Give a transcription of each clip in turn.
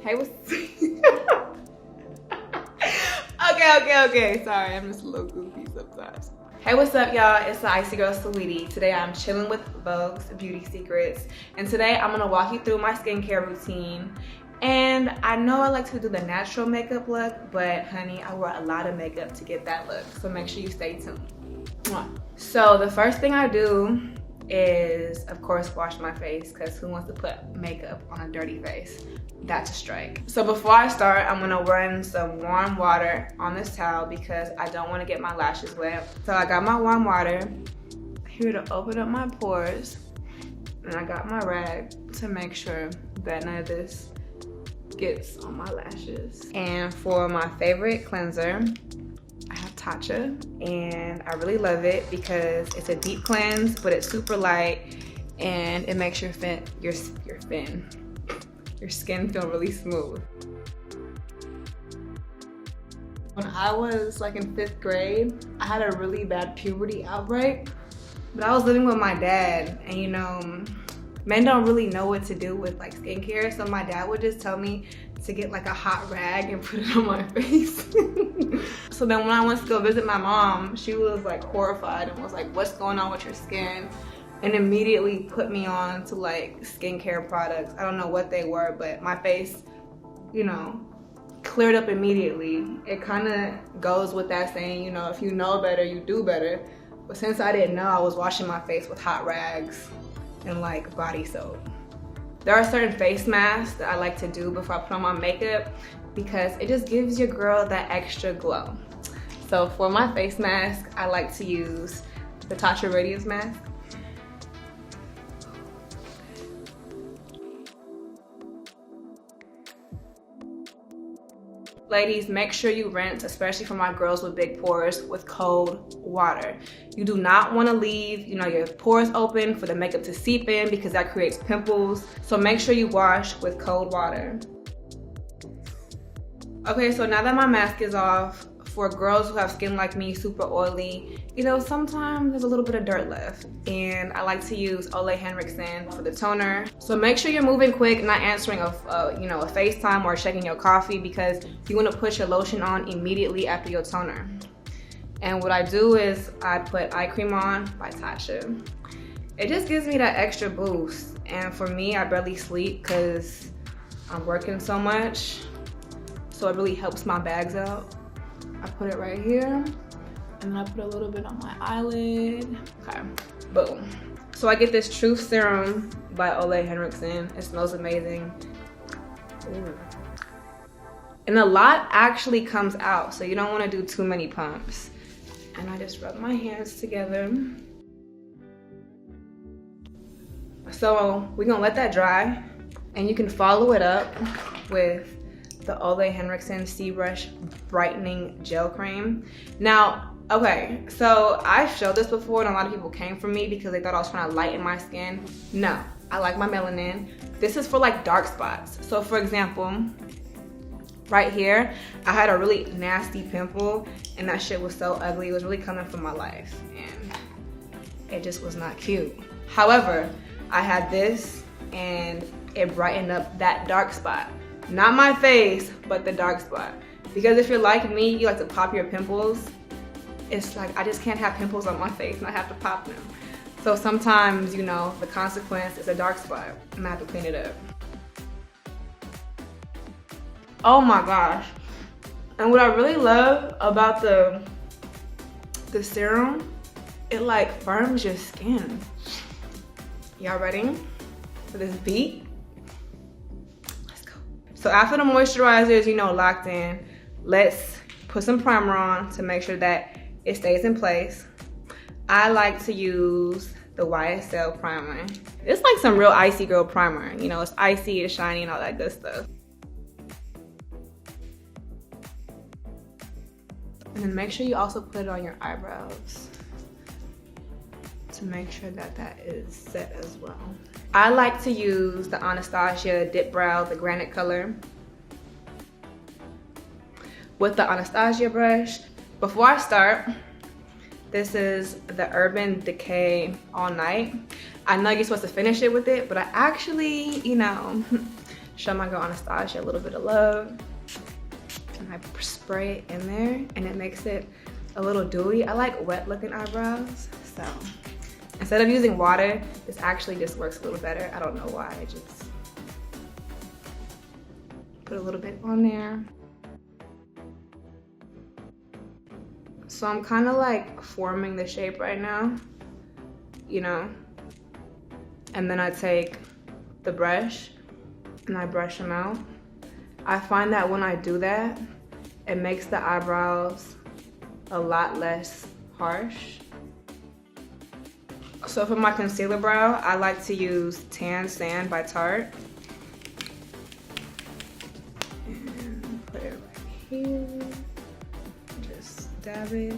Hey, what's okay. Sorry, I'm just a little goofy sometimes. Hey, what's up, y'all? It's the Icy Girl Saweetie. Today I'm chilling with Vogue's Beauty Secrets, and today I'm gonna walk you through my skincare routine. And I know I like to do the natural makeup look, but honey, I wear a lot of makeup to get that look, so make sure you stay tuned. So the first thing I do is, of course, wash my face, because who wants to put makeup on a dirty face? That's a strike. So before I start, I'm gonna run some warm water on this towel because I don't want to get my lashes wet. So I got my warm water here to open up my pores, and I got my rag to make sure that none of this gets on my lashes. And for my favorite cleanser, I have Tatcha, and I really love it because it's a deep cleanse, but it's super light, and it makes your skin feel really smooth. When I was like in 5th grade, I had a really bad puberty outbreak, but I was living with my dad, and you know, men don't really know what to do with like skincare, so my dad would just tell me to get like a hot rag and put it on my face. So then when I went to go visit my mom, she was like horrified and was like, what's going on with your skin? And immediately put me on to like skincare products. I don't know what they were, but my face, you know, cleared up immediately. It kind of goes with that saying, you know, if you know better, you do better. But since I didn't know, I was washing my face with hot rags and like body soap. There are certain face masks that I like to do before I put on my makeup because it just gives your girl that extra glow. So for my face mask, I like to use the Tatcha Radiance mask. Ladies, make sure you rinse, especially for my girls with big pores, with cold water. You do not want to leave, you know, your pores open for the makeup to seep in because that creates pimples. So make sure you wash with cold water. Okay, so now that my mask is off, for girls who have skin like me, super oily, you know, sometimes there's a little bit of dirt left. And I like to use Ole Henriksen for the toner. So make sure you're moving quick, not answering a FaceTime or checking your coffee, because you want to put your lotion on immediately after your toner. And what I do is I put eye cream on by Tatcha. It just gives me that extra boost. And for me, I barely sleep because I'm working so much. So it really helps my bags out. I put it right here, and then I put a little bit on my eyelid. Okay, boom. So I get this Truth Serum by Ole Henriksen. It smells amazing. Ooh. And a lot actually comes out, so you don't want to do too many pumps. And I just rub my hands together. So we're gonna let that dry, and you can follow it up with the Ole Henriksen Sea Brush Brightening Gel Cream. Now, okay, so I've showed this before, and a lot of people came for me because they thought I was trying to lighten my skin. No, I like my melanin. This is for like dark spots. So for example, right here, I had a really nasty pimple, and that shit was so ugly. It was really coming from my life, and it just was not cute. However, I had this, and it brightened up that dark spot. Not my face, but the dark spot. Because if you're like me, you like to pop your pimples. It's like, I just can't have pimples on my face and I have to pop them. So sometimes, you know, the consequence is a dark spot and I have to clean it up. Oh my gosh. And what I really love about the serum, it like firms your skin. Y'all ready for this beat? So after the moisturizer is, you know, locked in, let's put some primer on to make sure that it stays in place. I like to use the YSL primer. It's like some real icy girl primer. You know, it's icy, it's shiny, and all that good stuff. And then make sure you also put it on your eyebrows to make sure that that is set as well. I like to use the Anastasia Dip Brow, the granite color, with the Anastasia brush. Before I start, this is the Urban Decay All Night. I know you're supposed to finish it with it, but I actually, you know, show my girl Anastasia a little bit of love. And I spray it in there and it makes it a little dewy. I like wet looking eyebrows, so instead of using water, this actually just works a little better. I don't know why, I just put a little bit on there. So I'm kind of like forming the shape right now, you know? And then I take the brush and I brush them out. I find that when I do that, it makes the eyebrows a lot less harsh. So for my concealer brow, I like to use Tan Sand by Tarte. And put it right here. Just dab it.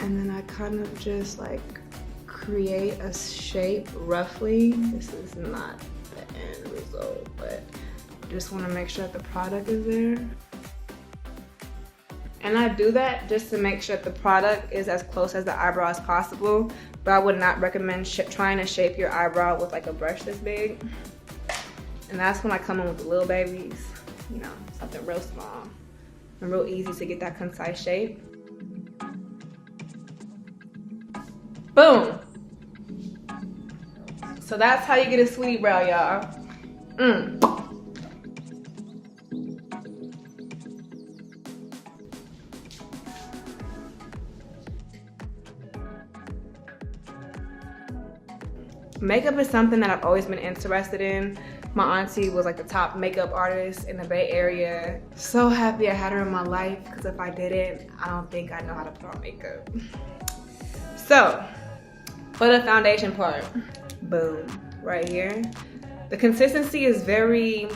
And then I kind of just like create a shape roughly. This is not the end result, but I just want to make sure that the product is there. And I do that just to make sure that the product is as close as the eyebrow as possible, but I would not recommend trying to shape your eyebrow with like a brush this big. And that's when I come in with the little babies, you know, something real small and real easy to get that concise shape. Boom. So that's how you get a Saweetie brow, y'all. Makeup is something that I've always been interested in. My auntie was like the top makeup artist in the Bay Area. So happy I had her in my life, because if I didn't, I don't think I know how to put on makeup. So, for the foundation part, boom, right here. The consistency is very,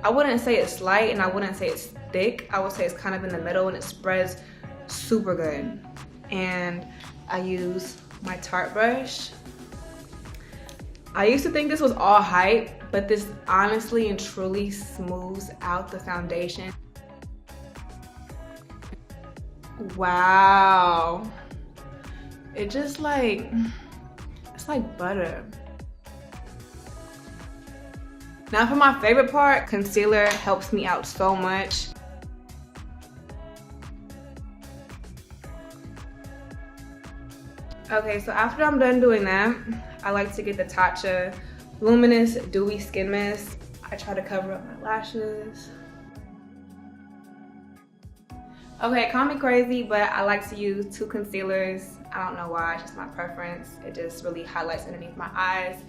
I wouldn't say it's light and I wouldn't say it's thick. I would say it's kind of in the middle and it spreads super good. And I use my Tarte brush. I used to think this was all hype, but this honestly and truly smooths out the foundation. Wow. It just like, it's like butter. Now for my favorite part, concealer helps me out so much. Okay, so after I'm done doing that, I like to get the Tatcha Luminous Dewy Skin Mist. I try to cover up my lashes. Okay, call me crazy, but I like to use 2 concealers. I don't know why, it's just my preference. It just really highlights underneath my eyes.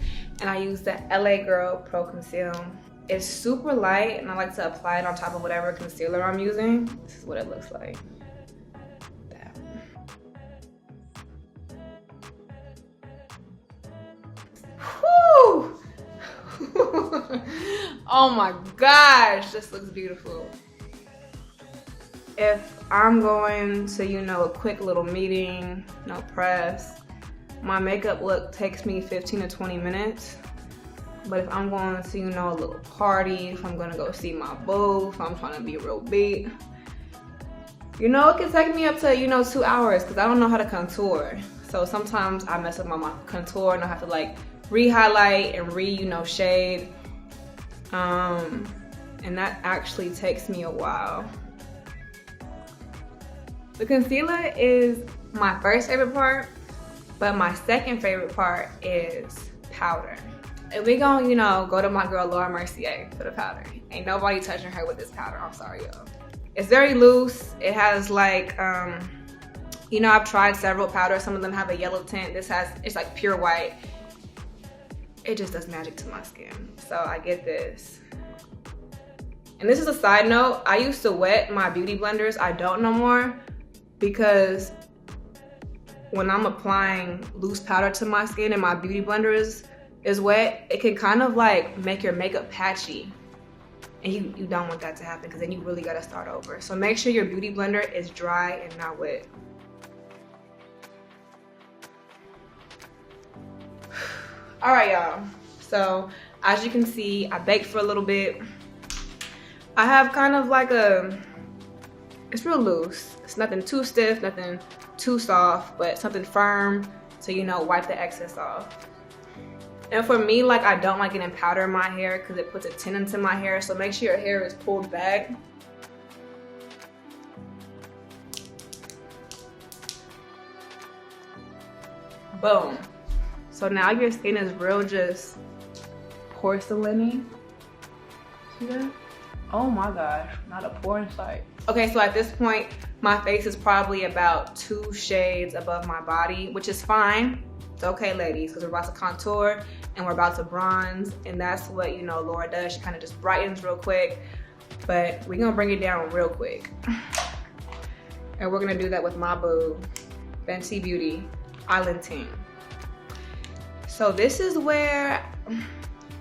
And I use the LA Girl Pro Conceal. It's super light and I like to apply it on top of whatever concealer I'm using. This is what it looks like. Whew! Oh my gosh, this looks beautiful. If I'm going to, you know, a quick little meeting, no press, my makeup look takes me 15 to 20 minutes. But if I'm going to, you know, a little party, if I'm gonna go see my boo, if I'm trying to be real beat, you know, it can take me up to, you know, 2 hours because I don't know how to contour. So sometimes I mess up my contour and I have to like re-highlight and you know, shade. And that actually takes me a while. The concealer is my first favorite part, but my second favorite part is powder. And we gonna, you know, go to my girl Laura Mercier for the powder. Ain't nobody touching her with this powder, I'm sorry, y'all. It's very loose. It has like, you know, I've tried several powders. Some of them have a yellow tint. This has, it's like pure white. It just does magic to my skin. So I get this. And this is a side note. I used to wet my beauty blenders. I don't no more because when I'm applying loose powder to my skin and my beauty blender is wet, it can kind of like make your makeup patchy. And you don't want that to happen because then you really gotta start over. So make sure your beauty blender is dry and not wet. All right, y'all. So as you can see, I baked for a little bit. I have kind of like it's real loose. It's nothing too stiff, nothing too soft, but something firm to, you know, wipe the excess off. And for me, like, I don't like getting powder in my hair because it puts a tint into my hair. So make sure your hair is pulled back. Boom. So now your skin is real just porcelain-y. See that? Oh my gosh, not a pore in sight. Okay, so at this point, my face is probably about 2 shades above my body, which is fine. It's okay, ladies, because we're about to contour and we're about to bronze, and that's what, you know, Laura does. She kind of just brightens real quick, but we're gonna bring it down real quick. And we're gonna do that with my boo, Fenty Beauty Island Team. So this is where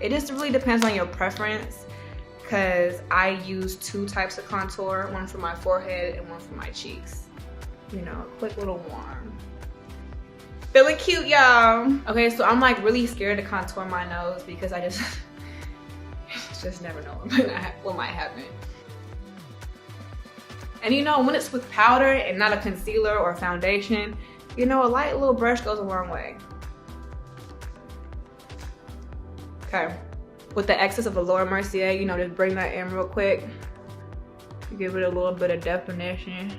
it just really depends on your preference, because I use 2 types of contour, one for my forehead and one for my cheeks. You know, a quick little warm. Feeling cute, y'all. Okay, so I'm like really scared to contour my nose because I just never know what might happen. And you know, when it's with powder and not a concealer or foundation, you know, a light little brush goes a long way. Okay, with the excess of the Laura Mercier, you know, just bring that in real quick. Give it a little bit of definition.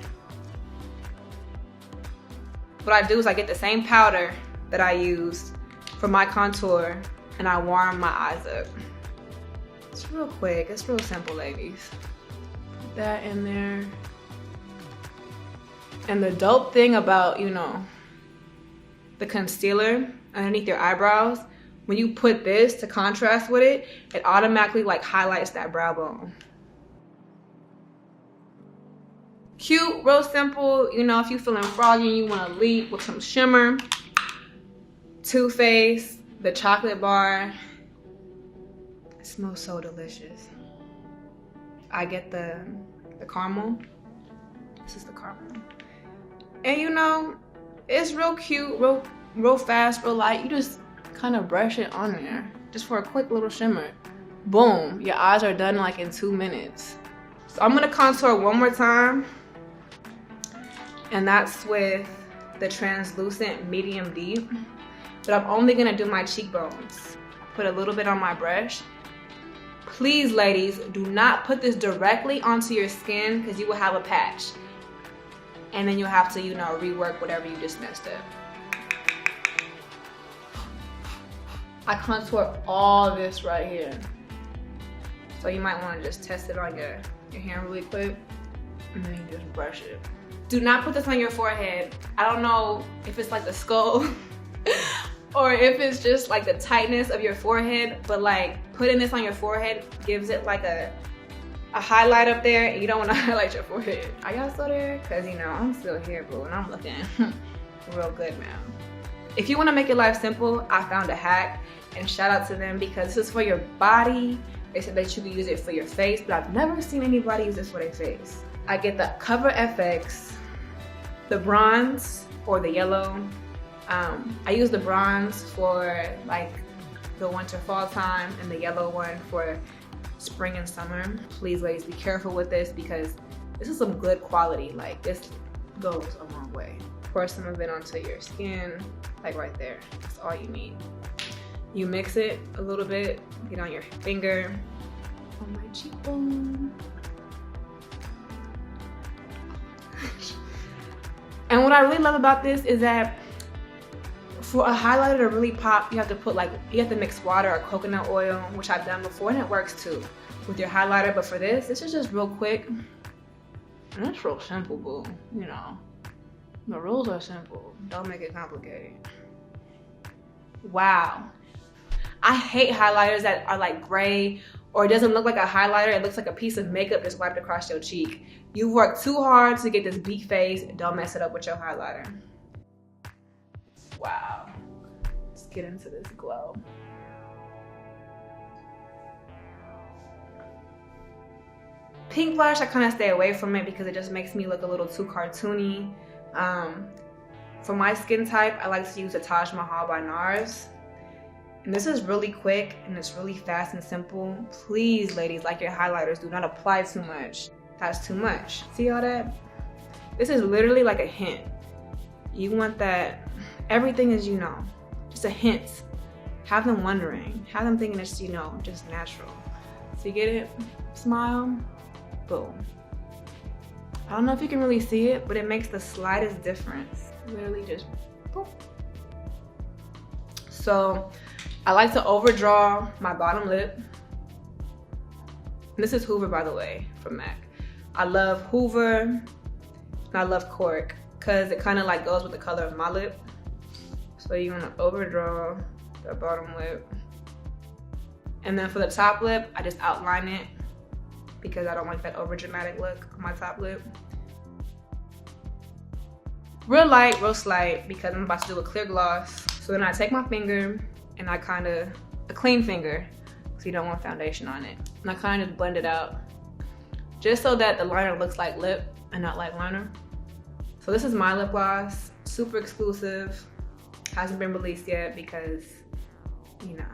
What I do is I get the same powder that I used for my contour and I warm my eyes up. It's real quick, it's real simple, ladies. Put that in there. And the dope thing about, you know, the concealer underneath your eyebrows, when you put this to contrast with it, it automatically like highlights that brow bone. Cute, real simple. You know, if you're feeling froggy and you want to leap with some shimmer, Too Faced, the chocolate bar. It smells so delicious. I get the caramel. This is the caramel. And you know, it's real cute, real fast, real light. You just kind of brush it on there just for a quick little shimmer. Boom, your eyes are done like in 2 minutes. So I'm gonna contour one more time, and that's with the translucent medium deep, but I'm only gonna do my cheekbones. Put a little bit on my brush. Please, ladies, do not put this directly onto your skin because you will have a patch, and then you'll have to, you know, rework whatever you just messed up. I contour all this right here, so you might want to just test it on your hand really quick, and then you just brush it. Do not put this on your forehead. I don't know if it's like the skull or if it's just like the tightness of your forehead, but like putting this on your forehead gives it like a highlight up there, and you don't want to highlight your forehead. Are y'all still there? Because, you know, I'm still here, boo, and I'm looking real good now. If you want to make your life simple, I found a hack, and shout out to them because this is for your body. They said that you can use it for your face, but I've never seen anybody use this for their face. I get the Cover FX, the bronze or the yellow. I use the bronze for like the winter fall time and the yellow one for spring and summer. Please, ladies, be careful with this because this is some good quality. Like, this goes a long way. Pour some of it onto your skin, like right there. That's all you need. You mix it a little bit, get on your finger, on my cheekbone. And what I really love about this is that for a highlighter to really pop, you have to mix water or coconut oil, which I've done before, and it works too with your highlighter. But for this is just real quick, and it's real simple, boo. You know, the rules are simple. Don't make it complicated. Wow. I hate highlighters that are like gray, or it doesn't look like a highlighter. It looks like a piece of makeup just wiped across your cheek. You worked too hard to get this beat face. Don't mess it up with your highlighter. Wow. Let's get into this glow. Pink blush, I kind of stay away from it because it just makes me look a little too cartoony. For my skin type, I like to use the Taj Mahal by NARS. And this is really quick and it's really fast and simple. Please, ladies, like your highlighters, do not apply too much. That's too much. See all that? This is literally like a hint. You want that, everything is, you know, just a hint. have them wondering, have them thinking it's, you know, just natural. So you get it, smile, boom. I don't know if you can really see it, but it makes the slightest difference. Literally just boom. So I like to overdraw my bottom lip. This is Hoover, by the way, from MAC. I love Hoover and I love Cork because it kind of like goes with the color of my lip. So you want to overdraw the bottom lip. And then for the top lip, I just outline it because I don't like that over dramatic look on my top lip. Real light, real slight, because I'm about to do a clear gloss. So then I take my finger and I kind of, a clean finger, so you don't want foundation on it. And I kind of blend it out, just so that the liner looks like lip and not like liner. So this is my lip gloss, super exclusive. Hasn't been released yet because, you know,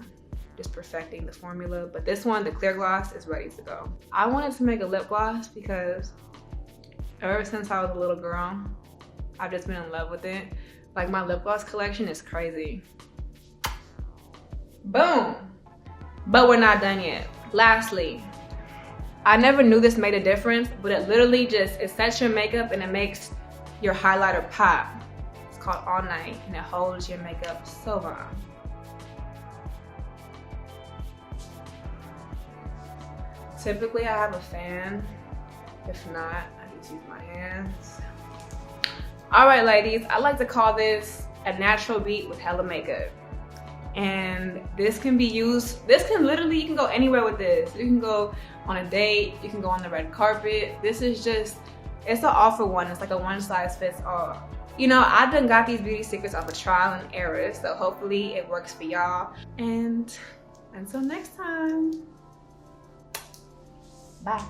just perfecting the formula. But this one, the clear gloss, is ready to go. I wanted to make a lip gloss because ever since I was a little girl, I've just been in love with it. Like, my lip gloss collection is crazy. Boom! But we're not done yet. Lastly, I never knew this made a difference, but it literally just, it sets your makeup and it makes your highlighter pop. It's called All Night and it holds your makeup so bomb. Typically I have a fan. If not, I just use my hands. All right, ladies, I like to call this a natural beat with hella makeup. And this can be used, this can literally, you can go anywhere with this. You can go on a date, you can go on the red carpet. This is just, it's an all for one. It's like a one size fits all. You know, I done got these beauty secrets off of trial and error, so hopefully it works for y'all. And until next time, bye.